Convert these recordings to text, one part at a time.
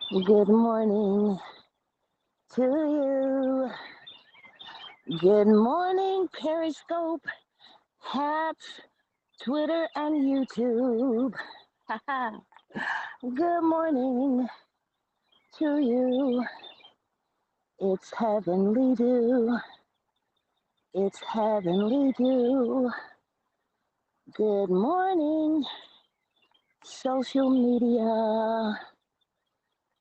Good morning to you. Good morning, Periscope, Hats, Twitter, and YouTube. Good morning to you. It's heavenly dew. It's heavenly dew. Good morning, social media.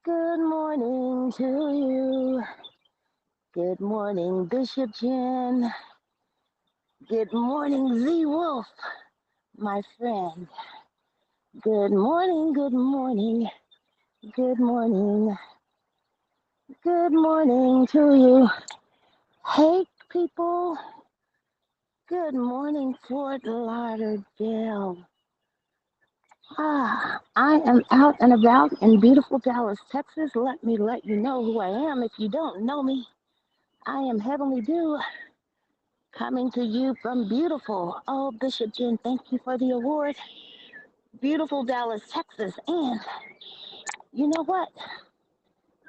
Good morning to you. Good morning, Bishop Jen. Good morning, Z Wolf, my friend. Good morning, good morning, good morning, good morning to you. Hey, people. Good morning, Fort Lauderdale. I am out and about in beautiful Dallas, Texas. Let me let you know who I am. If you don't know me, I am Heavenly Dew, coming to you from beautiful, oh, Bishop Jen, thank you for the award. Beautiful Dallas, Texas. And you know what?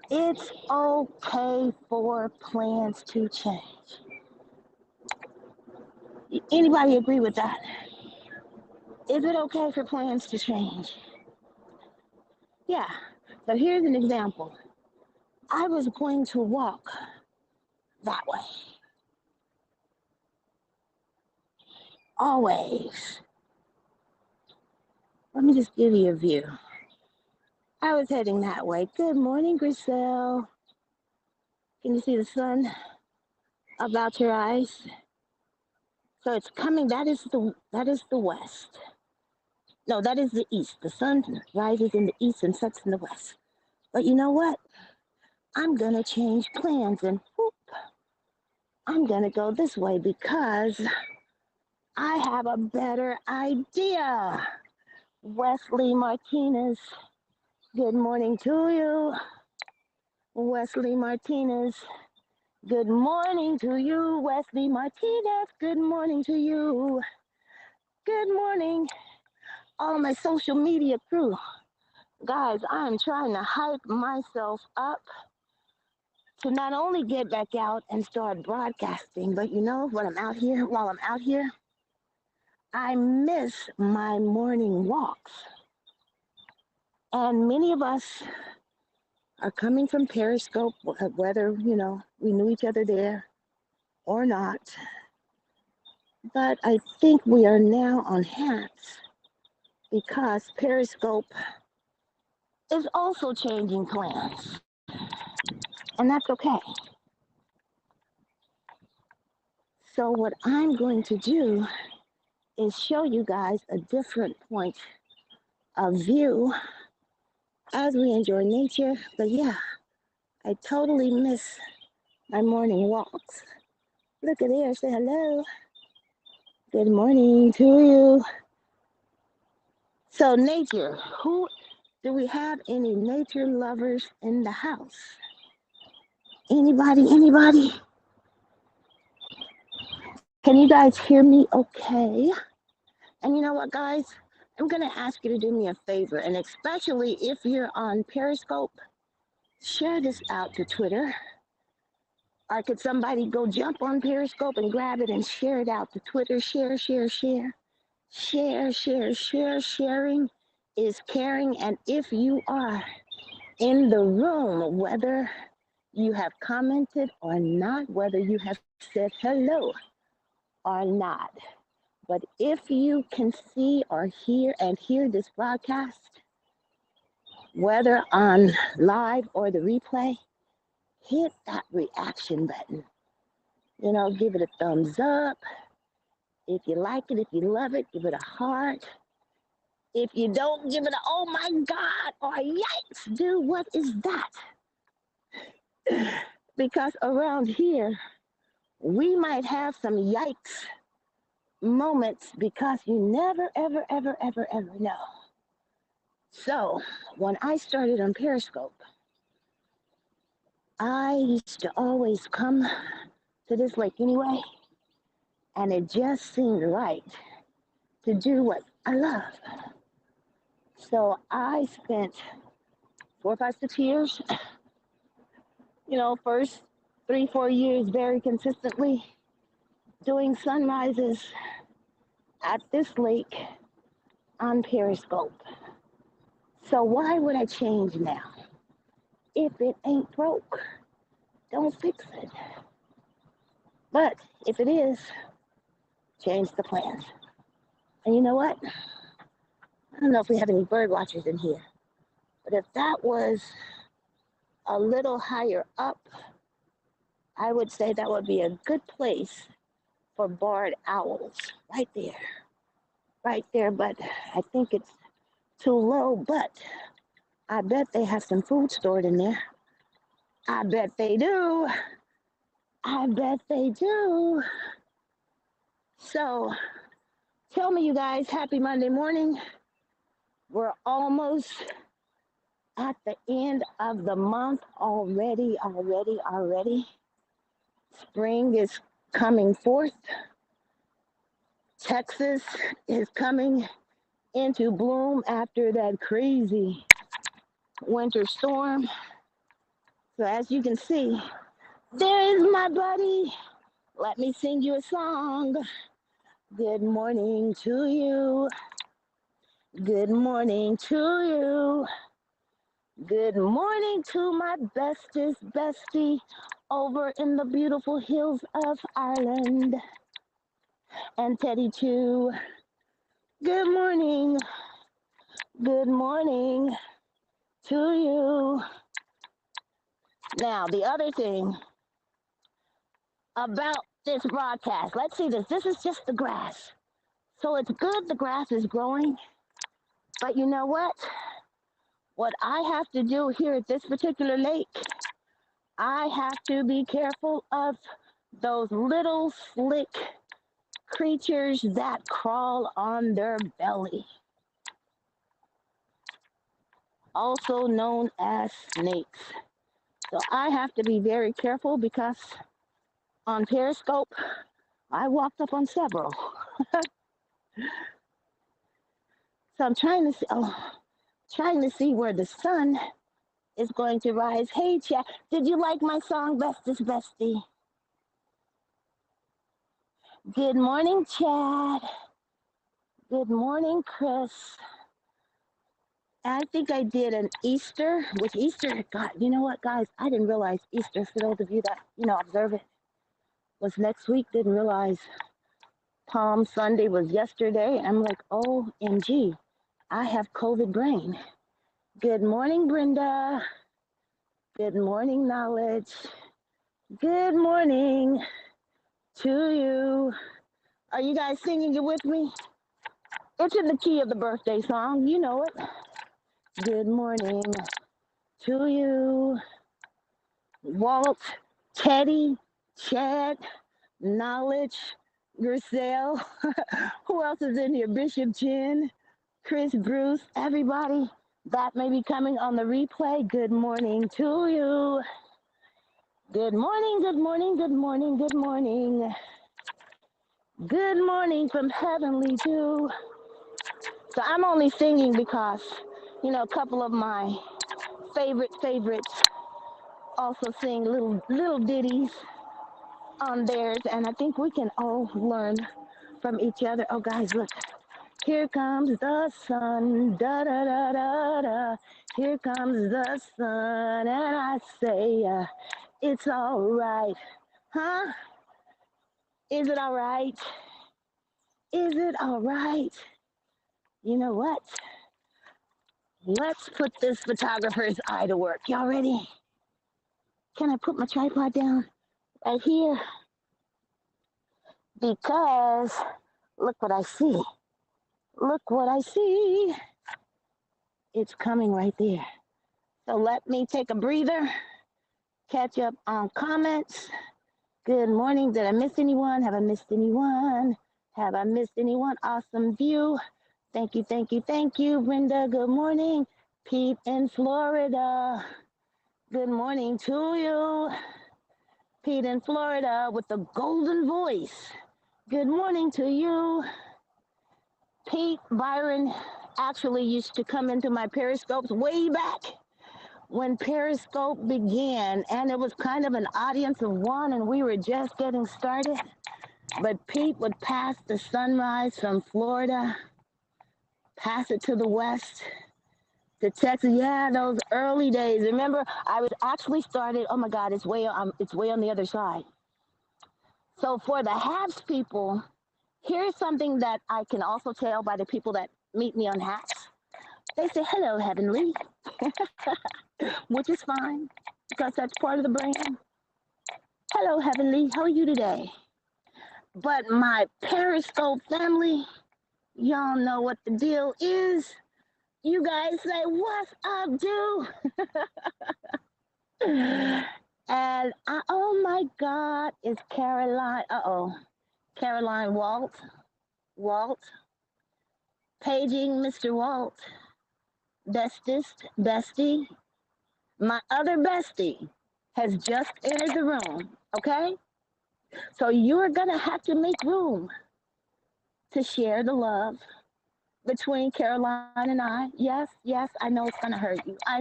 It's okay for plans to change. Anybody agree with that? Is it okay for plans to change? Yeah. So here's an example. I was going to walk that way. Always. Let me just give you a view. I was heading that way. Good morning, Griselle. Can you see the sun about your eyes? So it's coming. That is the west. No, that is the east. The sun rises in the east and sets in the west. But you know what? I'm gonna change plans and whoop, I'm gonna go this way because I have a better idea. Wesley Martinez, good morning to you. Wesley Martinez, good morning to you. Wesley Martinez, good morning to you. Good morning, all my social media crew. Guys, I'm trying to hype myself up to not only get back out and start broadcasting, but you know, while I'm out here, I miss my morning walks. And many of us are coming from Periscope, whether, we knew each other there or not. But I think we are now on Hats because Periscope is also changing plans. And that's okay. So what I'm going to do is show you guys a different point of view as we enjoy nature. But yeah, I totally miss my morning walks. Look at there, say hello. Good morning to you. So nature, do we have any nature lovers in the house? Anybody? Can you guys hear me okay? And you know what, guys? I'm gonna ask you to do me a favor, and especially if you're on Periscope, share this out to Twitter. Or could somebody go jump on Periscope and grab it and share it out to Twitter? Share, share, share. Share, share, share. Sharing is caring. And if you are in the room, whether you have commented or not, whether you have said hello or not, but if you can see or hear this broadcast, whether on live or the replay, hit that reaction button. Give it a thumbs up. If you like it, if you love it, give it a heart. If you don't, give it a oh my God or yikes, dude, what is that? Because around here, we might have some yikes moments because you never, ever, ever, ever, ever know. So when I started on Periscope, I used to always come to this lake anyway, and it just seemed right to do what I love. So I spent 4, 5, 6 years. First 3, 4 years very consistently doing sunrises at this lake on Periscope. So why would I change now? If it ain't broke, don't fix it. But if it is, change the plans. And you know what? I don't know if we have any bird watchers in here, but if that was a little higher up, I would say that would be a good place for barred owls. Right there. Right there, but I think it's too low, but I bet they have some food stored in there. I bet they do. I bet they do. So tell me, you guys, happy Monday morning. We're almost at the end of the month already. Spring is coming forth. Texas is coming into bloom after that crazy winter storm. So as you can see, there is my buddy. Let me sing you a song. Good morning to you. Good morning to you. Good morning to my bestest bestie over in the beautiful hills of Ireland. And Teddy too. Good morning. Good morning to you. Now, the other thing about this broadcast, let's see this. This is just the grass. So it's good the grass is growing. But you know what? What I have to do here at this particular lake, I have to be careful of those little slick creatures that crawl on their belly, also known as snakes. So I have to be very careful because on Periscope, I walked up on several. So I'm trying to see where the sun is going to rise. Hey, Chad, did you like my song, Bestest Bestie? Good morning, Chad. Good morning, Chris. I think I did an Easter, which Easter, God, you know what, guys? I didn't realize Easter, for those of you that, observe it, was next week. Didn't realize Palm Sunday was yesterday. I'm like, OMG, I have COVID brain. Good morning, Brenda. Good morning, Knowledge. Good morning to you. Are you guys singing it with me? It's in the key of the birthday song. You know it. Good morning to you. Walt, Teddy, Chad, Knowledge, Griselle. Who else is in here? Bishop Jen, Chris, Bruce, everybody that may be coming on the replay. Good morning to you. Good morning, good morning, good morning, good morning. Good morning from Heavenly Dew. So I'm only singing because, a couple of my favorites also sing little ditties on theirs, and I think we can all learn from each other. Oh, guys, look. Here comes the sun, da da da da da. Here comes the sun, and I say, it's all right, huh? Is it all right? Is it all right? You know what? Let's put this photographer's eye to work. Y'all ready? Can I put my tripod down right here? Because look what I see. Look what I see. It's coming right there. So let me take a breather, catch up on comments. Good morning. Did I miss anyone? Have I missed anyone? Have I missed anyone? Awesome view. Thank you, thank you, thank you. Brenda, good morning. Pete in Florida. Good morning to you. Pete in Florida with the golden voice. Good morning to you. Pete Byron actually used to come into my Periscopes way back when Periscope began, and it was kind of an audience of one, and we were just getting started. But Pete would pass the sunrise from Florida, pass it to the west, to Texas. Yeah, those early days. Remember, I was actually started. Oh my God, it's way on the other side. So for the Habs people, here's something that I can also tell by the people that meet me on Habs. They say hello, Heavenly, which is fine because that's part of the brand. Hello, Heavenly. How are you today? But my Periscope family, y'all know what the deal is. You guys say, what's up, dude? And oh my God, it's Caroline. Caroline Walt, paging Mr. Walt, bestie. My other bestie has just entered the room, okay? So you're gonna have to make room to share the love between Caroline and I. Yes, I know it's gonna hurt you. I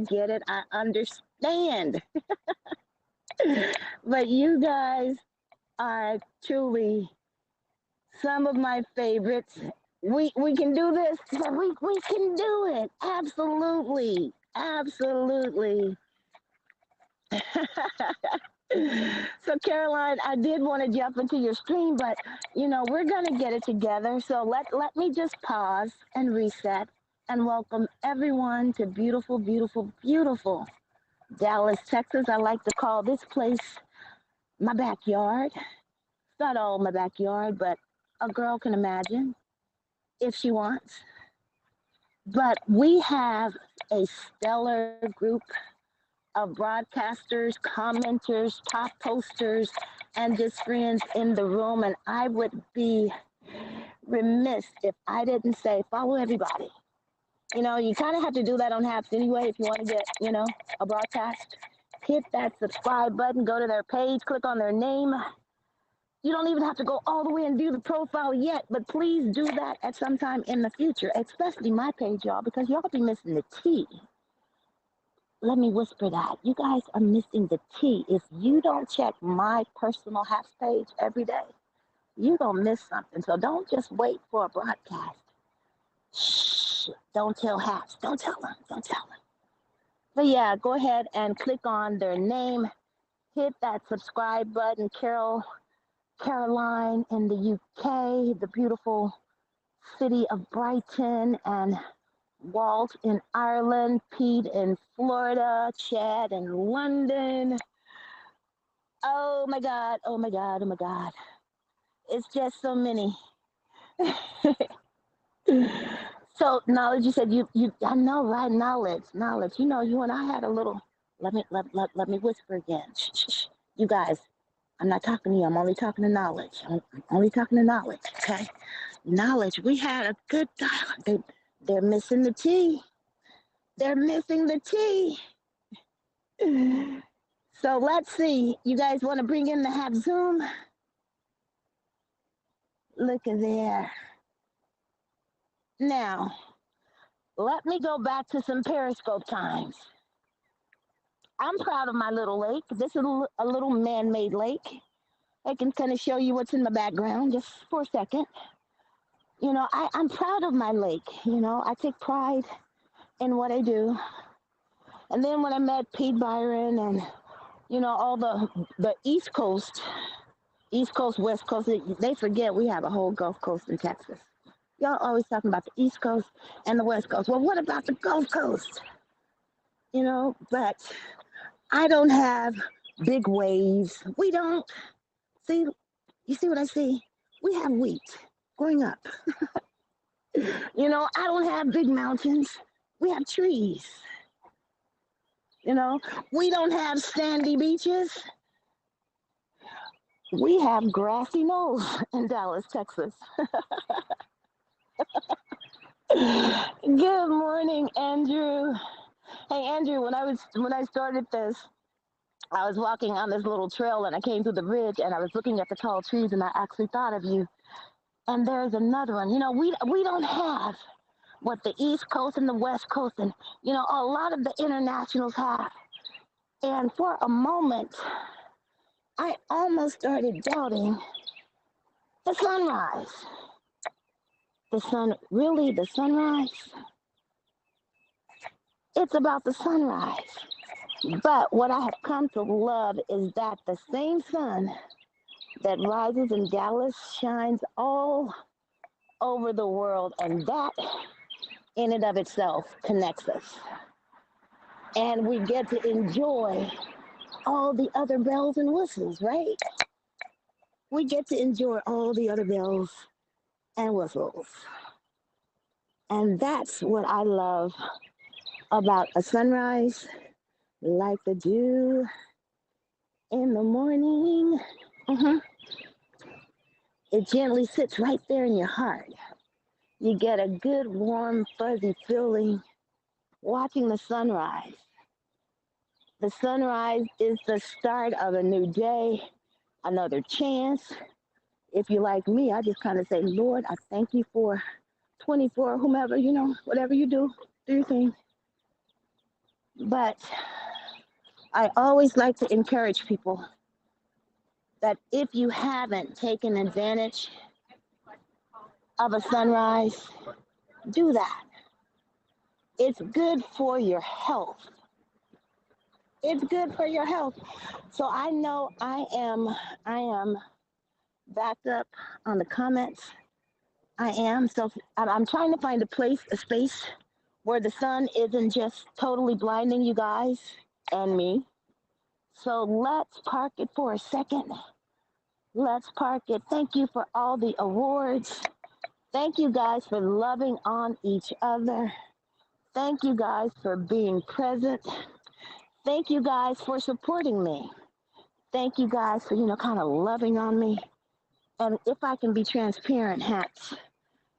get it. I understand. But you guys are truly some of my favorites. We can do this. We can do it. Absolutely. Absolutely. So Caroline, I did want to jump into your stream, but we're gonna get it together. So let me just pause and reset and welcome everyone to beautiful, beautiful, beautiful Dallas, Texas. I like to call this place my backyard. It's not all my backyard, but a girl can imagine if she wants. But we have a stellar group of broadcasters, commenters, top posters, and just friends in the room. And I would be remiss if I didn't say follow everybody. You kind of have to do that on Haps anyway if you want to get, a broadcast. Hit that subscribe button, go to their page, click on their name. You don't even have to go all the way and do the profile yet, but please do that at some time in the future, especially my page, y'all, because y'all be missing the T. Let me whisper that. You guys are missing the T. If you don't check my personal Haps page every day, you're going to miss something. So don't just wait for a broadcast. Shh. Don't tell Haps. Don't tell them. Don't tell them. But yeah, go ahead and click on their name. Hit that subscribe button. Caroline in the UK, the beautiful city of Brighton, and Walt in Ireland, Pete in Florida, Chad in London. Oh my God, oh my God, oh my God. It's just so many. So knowledge, you said you I know, right? Knowledge. You and I had a little let me whisper again. Shh, shh, shh. You guys, I'm not talking to you. I'm only talking to knowledge. I'm only talking to knowledge, okay? Knowledge. We had a good dialogue. They're missing the T. They're missing the T. So let's see. You guys want to bring in the Have Zoom? Look at there. Now, let me go back to some Periscope times. I'm proud of my little lake. This is a little man-made lake. I can kind of show you what's in the background just for a second. I'm proud of my lake. I take pride in what I do. And then when I met Pete Byron and, all the East Coast, West Coast, they forget we have a whole Gulf Coast in Texas. Y'all always talking about the East Coast and the West Coast. Well, what about the Gulf Coast? But I don't have big waves. We don't. See, you see what I see? We have wheat growing up. I don't have big mountains. We have trees. We don't have sandy beaches. We have grassy knolls in Dallas, Texas. Good morning, Andrew. Hey, Andrew, when I started this, I was walking on this little trail and I came to the ridge and I was looking at the tall trees and I actually thought of you. And there's another one. We don't have what the East Coast and the West Coast and, a lot of the internationals have. And for a moment, I almost started doubting the sunrise. Really, the sunrise? It's about the sunrise. But what I have come to love is that the same sun that rises in Dallas shines all over the world, and that in and of itself connects us. And we get to enjoy all the other bells and whistles, right? We get to enjoy all the other bells and whistles. And that's what I love about a sunrise, like the dew in the morning. hmm It gently sits right there in your heart. You get a good, warm, fuzzy feeling watching the sunrise. The sunrise is the start of a new day, another chance. If you're like me, I just kind of say, Lord, I thank you for 24, whomever, whatever you do your thing. But I always like to encourage people that if you haven't taken advantage of a sunrise, do that. It's good for your health. It's good for your health. So I know I am backed up on the comments. I am. So I'm trying to find a space where the sun isn't just totally blinding you guys and me. So let's park it for a second. Let's park it. Thank you for all the awards. Thank you guys for loving on each other. Thank you guys for being present. Thank you guys for supporting me. Thank you guys for, kind of loving on me. And if I can be transparent, hats,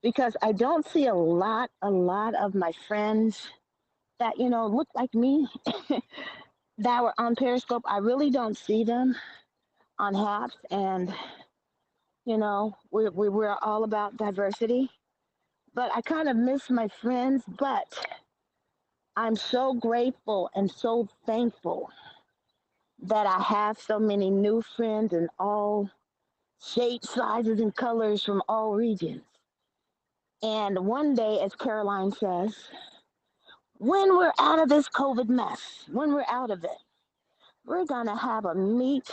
because I don't see a lot of my friends that, look like me that were on Periscope. I really don't see them on hats. And, we're all about diversity. But I kind of miss my friends. But I'm so grateful and so thankful that I have so many new friends in all shapes, sizes, and colors from all regions. And one day, as Caroline says, when we're out of this COVID mess, when we're out of it, we're going to have a meet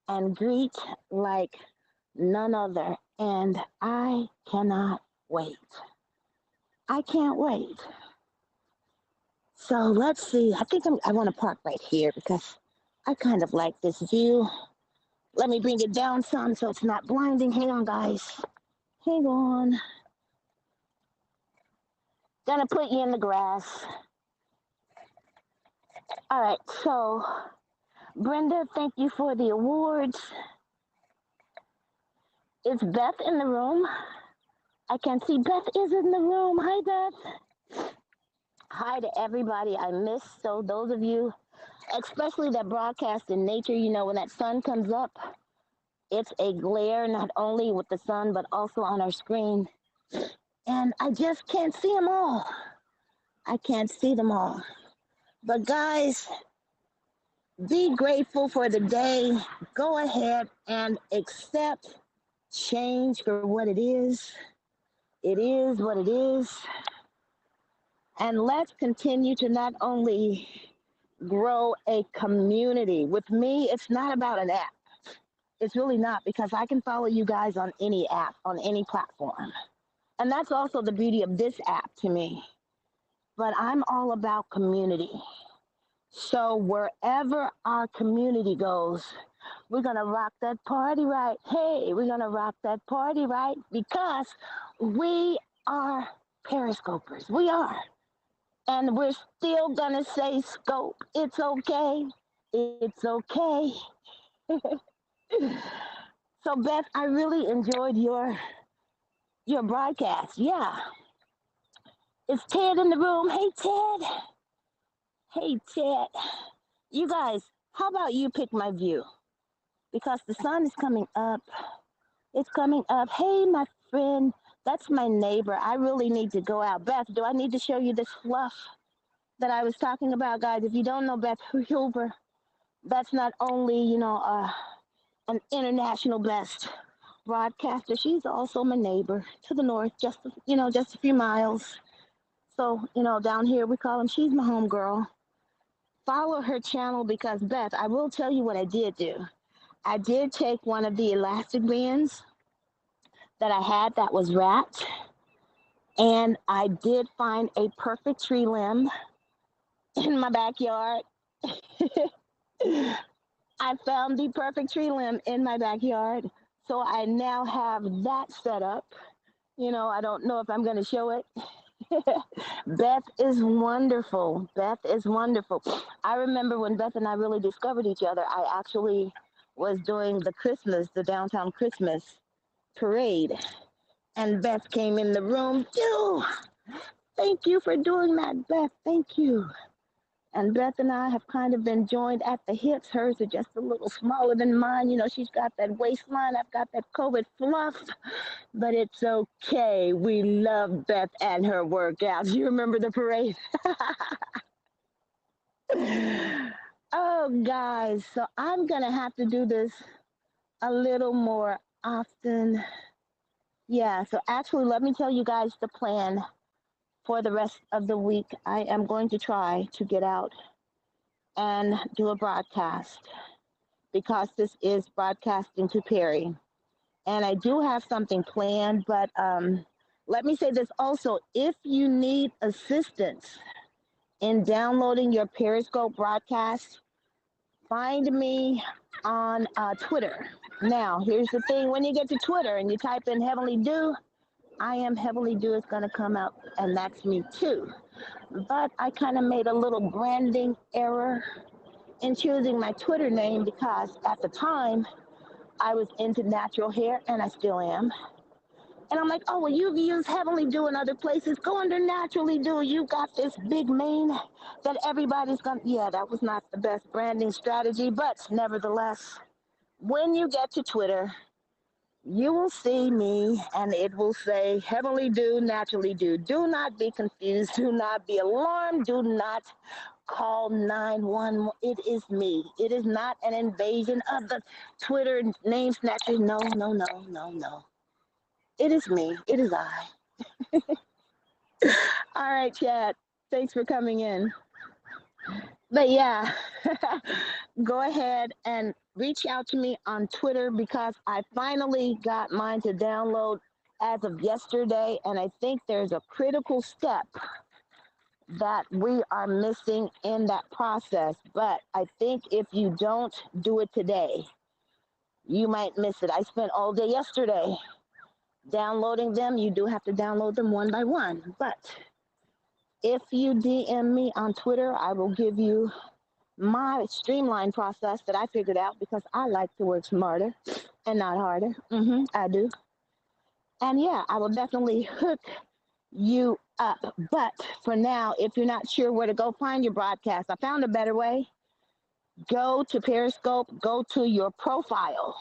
and greet like none other. And I cannot wait. I can't wait. So let's see. I think I want to park right here because I kind of like this view. Let me bring it down some so it's not blinding. Hang on, guys. Hang on. Gonna put you in the grass. All right, so Brenda, thank you for the awards. Is Beth in the room? I can see Beth is in the room. Hi, Beth. Hi to everybody I missed. So those of you, especially that broadcast in nature, when that sun comes up, it's a glare not only with the sun, but also on our screen. And I just can't see them all. I can't see them all. But guys, be grateful for the day. Go ahead and accept change for what it is. It is what it is. And let's continue to not only grow a community. With me, it's not about an app. It's really not, because I can follow you guys on any app, on any platform. And that's also the beauty of this app to me. But I'm all about community. So wherever our community goes, we're going to rock that party right. Hey, we're going to rock that party right, because we are Periscopers. We are. And we're still going to say scope. It's okay. It's okay. So Beth, I really enjoyed your broadcast. Yeah. Is Ted in the room? Hey, Ted. Hey, Ted. You guys, how about you pick my view? Because the sun is coming up. It's coming up. Hey, my friend That's my neighbor. I really need to go out. Beth, do I need to show you this fluff that I was talking about, guys? If you don't know Beth Hoover, that's not only, an international best broadcaster. She's also my neighbor to the north, just a few miles. So, down here we call him. She's my homegirl. Follow her channel because Beth, I will tell you what I did do. I did take one of the elastic bands that I had that was wrapped, and I did find a perfect tree limb in my backyard. I found the perfect tree limb in my backyard. So I now have that set up. I don't know if I'm going to show it. Beth is wonderful. Beth is wonderful. I remember when Beth and I really discovered each other, I actually was doing the downtown Christmas parade. And Beth came in the room. Ew, thank you for doing that, Beth. Thank you. And Beth and I have kind of been joined at the hips. Hers are just a little smaller than mine. She's got that waistline. I've got that COVID fluff. But it's okay. We love Beth and her workouts. You remember the parade? Oh, guys. So I'm going to have to do this a little more often. Yeah. So actually, let me tell you guys the plan for the rest of the week. I am going to try to get out and do a broadcast because this is broadcasting to Perry. And I do have something planned, but let me say this also. If you need assistance in downloading your Periscope broadcast, find me on Twitter. Now, here's the thing. When you get to Twitter and you type in Heavenly Dew, I am Heavenly Dew is going to come up, and that's me too. But I kind of made a little branding error in choosing my Twitter name because at the time I was into natural hair, and I still am. And I'm like, oh, well, you've used Heavenly Dew in other places. Go under Naturally Dew. You got this big mane that everybody's going to. Yeah, that was not the best branding strategy, but nevertheless, when you get to Twitter, you will see me and it will say Heavenly Dew, Naturally Dew. Do not be confused. Do not be alarmed. Do not call 911. It is me. It is not an invasion of the Twitter name snatchers. No, no, no, no, no. It is me. It is I. All right, chat. Thanks for coming in. But yeah, go ahead and reach out to me on Twitter because I finally got mine to download as of yesterday. And I think there's a critical step that we are missing in that process. But I think if you don't do it today, you might miss it. I spent all day yesterday downloading them. You do have to download them one by one. But if you DM me on Twitter, I will give you my streamlined process that I figured out because I like to work smarter and not harder. I do. And yeah, I will definitely hook you up. But for now, if you're not sure where to go find your broadcast, I found a better way. Go to Periscope, go to your profile.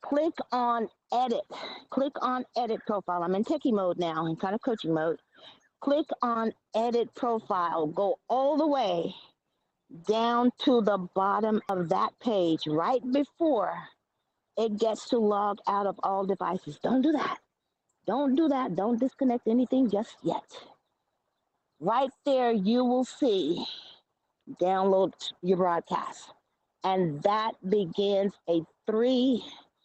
Click on edit. Click on edit profile. I'm in techie mode now, in kind of coaching mode. Click on edit profile. Go all the way down to the bottom of that page right before it gets to log out of all devices. Don't do that. Don't do that. Don't disconnect anything just yet. Right there, you will see download your broadcast. And that begins a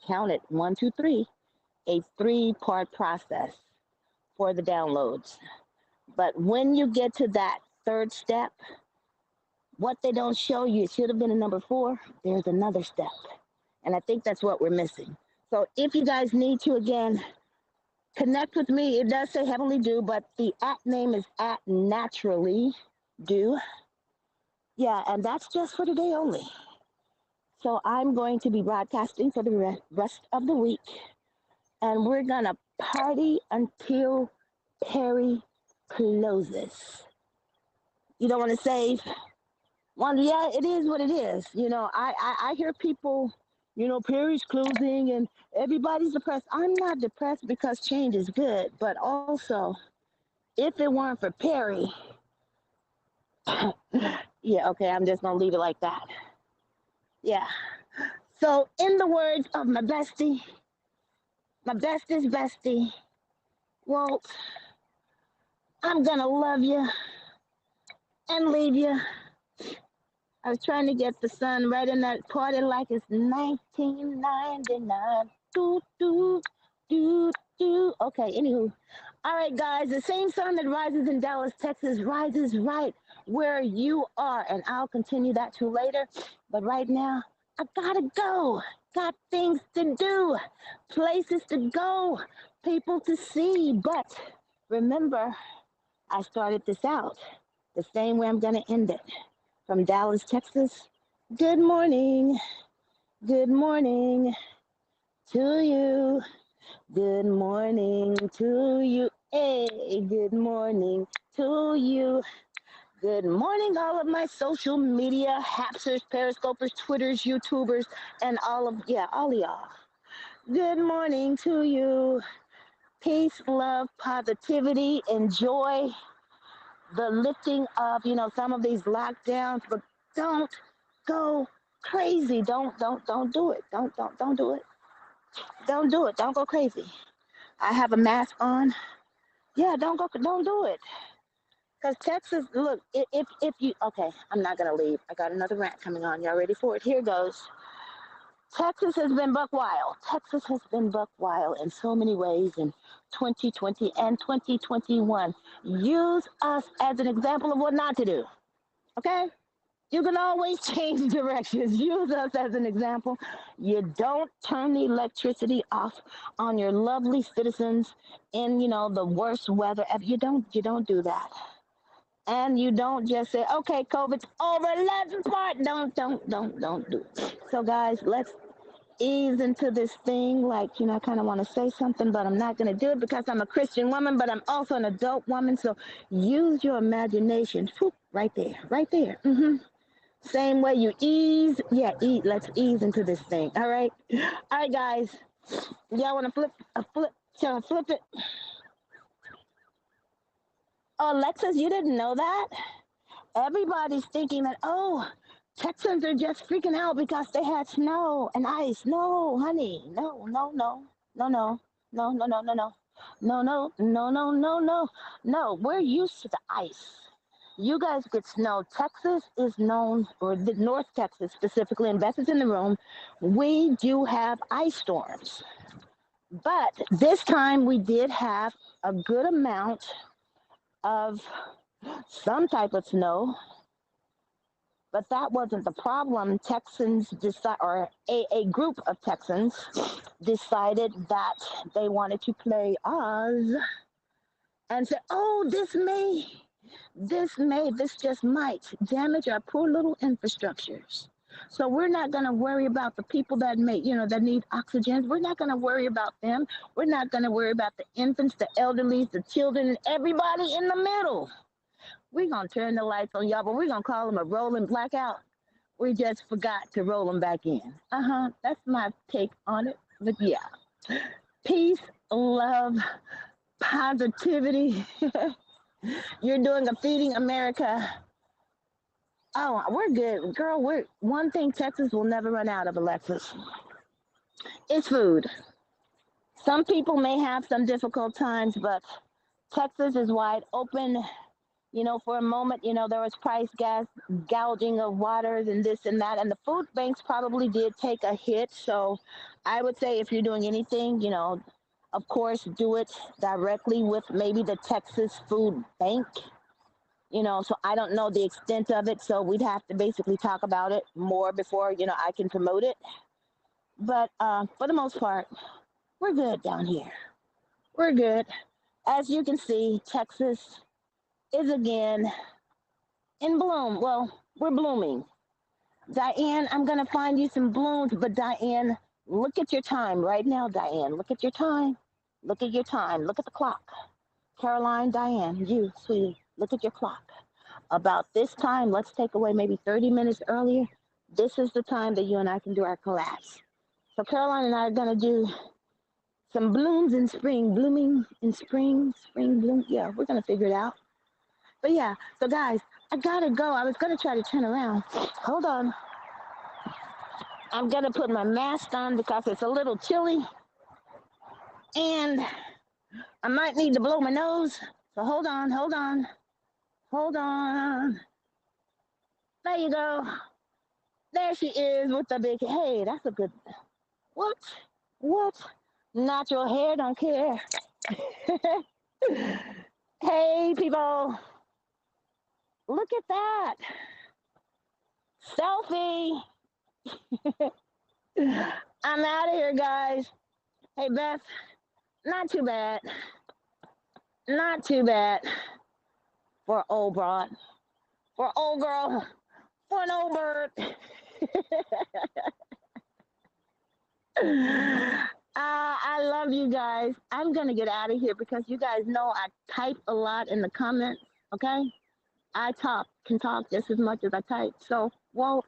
count it, 1, 2, 3, a 3-part process for the downloads. But when you get to that third step, what they don't show you, it should have been a number 4, there's another step. And I think that's what we're missing. So if you guys need to, again, connect with me. It does say Heavenly Dew, but the app name is @Naturally Dew. Yeah, and that's just for today only. So I'm going to be broadcasting for the rest of the week. And we're going to party until Perry closes. You don't want to save? Well, yeah, it is what it is. I hear people Perry's closing and everybody's depressed. I'm not depressed because change is good, but also, if it weren't for Perry, yeah, okay, I'm just gonna leave it like that. Yeah. So, in the words of my bestie, my bestest bestie, well, I'm gonna love you and leave you. I was trying to get the sun right in that party like it's 1999. Do, do, do, do. Okay, anywho. All right, guys, the same sun that rises in Dallas, Texas, rises right where you are. And I'll continue that too later. But right now, I gotta go. Got things to do, places to go, people to see. But remember, I started this out the same way I'm gonna end it. From Dallas, Texas, good morning. Good morning to you. Good morning to you. Hey, good morning to you. Good morning, all of my social media hapsters, periscopers, Twitters, YouTubers, and all of y'all. Good morning to you. Peace, love, positivity, enjoy the lifting of, some of these lockdowns, but don't go crazy. Don't do it. Don't do it. Don't do it. Don't go crazy. I have a mask on. Yeah, don't do it. Because Texas, look, if you, okay, I'm not going to leave. I got another rant coming on. Y'all ready for it? Here goes. Texas has been buck wild. Texas has been buck wild in so many ways in 2020 and 2021. Use us as an example of what not to do. Okay? You can always change directions. Use us as an example. You don't turn the electricity off on your lovely citizens in, the worst weather ever. You don't do that. And you don't just say, okay, COVID's over, let's part. Don't do it. So guys, let's ease into this thing. Like, I kind of want to say something, but I'm not going to do it because I'm a Christian woman, but I'm also an adult woman. So use your imagination. Whoop, right there, right there. Same way you ease, yeah, eat. Let's ease into this thing. All right, guys. Y'all want to shall I flip it? Oh, Alexis, you didn't know that? Everybody's thinking that, oh, Texans are just freaking out because they had snow and ice. No, honey, no, no, no, no, no, no, no, no, no, no, no, no, no, no, no, no, no. We're used to the ice. You guys get snow. Texas is known, or the North Texas specifically, and Beth is in the room. We do have ice storms. But this time we did have a good amount of some type of snow, but that wasn't the problem. Texans decide, or a group of Texans decided that they wanted to play Oz and said, "Oh, this just might damage our poor little infrastructures. So we're not going to worry about the people that need oxygen. We're not going to worry about them. We're not going to worry about the infants, the elderly, the children, and everybody in the middle. We're going to turn the lights on, y'all, but we're going to call them a rolling blackout. We just forgot to roll them back in." That's my take on it. But yeah, peace, love, positivity. You're doing a Feeding America. Oh, we're good. Girl, we're one thing Texas will never run out of, Alexis. It's food. Some people may have some difficult times, but Texas is wide open. For a moment, there was price gas gouging of waters and this and that, and the food banks probably did take a hit. So I would say if you're doing anything, of course, do it directly with maybe the Texas Food Bank. So I don't know the extent of it. So we'd have to basically talk about it more before, I can promote it. But for the most part, we're good down here. We're good. As you can see, Texas is again in bloom. Well, we're blooming. Diane, I'm going to find you some blooms, but Diane, look at your time right now, Diane. Look at your time. Look at your time. Look at the clock. Caroline, Diane, you, sweetie, look at your clock. About this time, let's take away maybe 30 minutes earlier. This is the time that you and I can do our collabs. So Caroline and I are gonna do some blooms in spring, blooming in spring, spring bloom. Yeah, we're gonna figure it out. But yeah, so guys, I gotta go. I was gonna try to turn around. Hold on. I'm gonna put my mask on because it's a little chilly and I might need to blow my nose. So hold on, hold on, hold on. There you go. There she is with the big. Hey, that's a good. What? What? Natural hair, don't care. Hey, people, look at that selfie. I'm out of here, guys. Hey, Beth, not too bad. Not too bad for old broad, for old girl, for an old bird. I love you guys. I'm gonna get out of here because you guys know I type a lot in the comments. Okay, I can talk just as much as I type. So, well,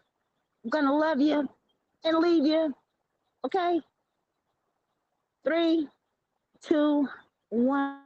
I'm gonna love you and leave you. Okay, 3, 2, 1.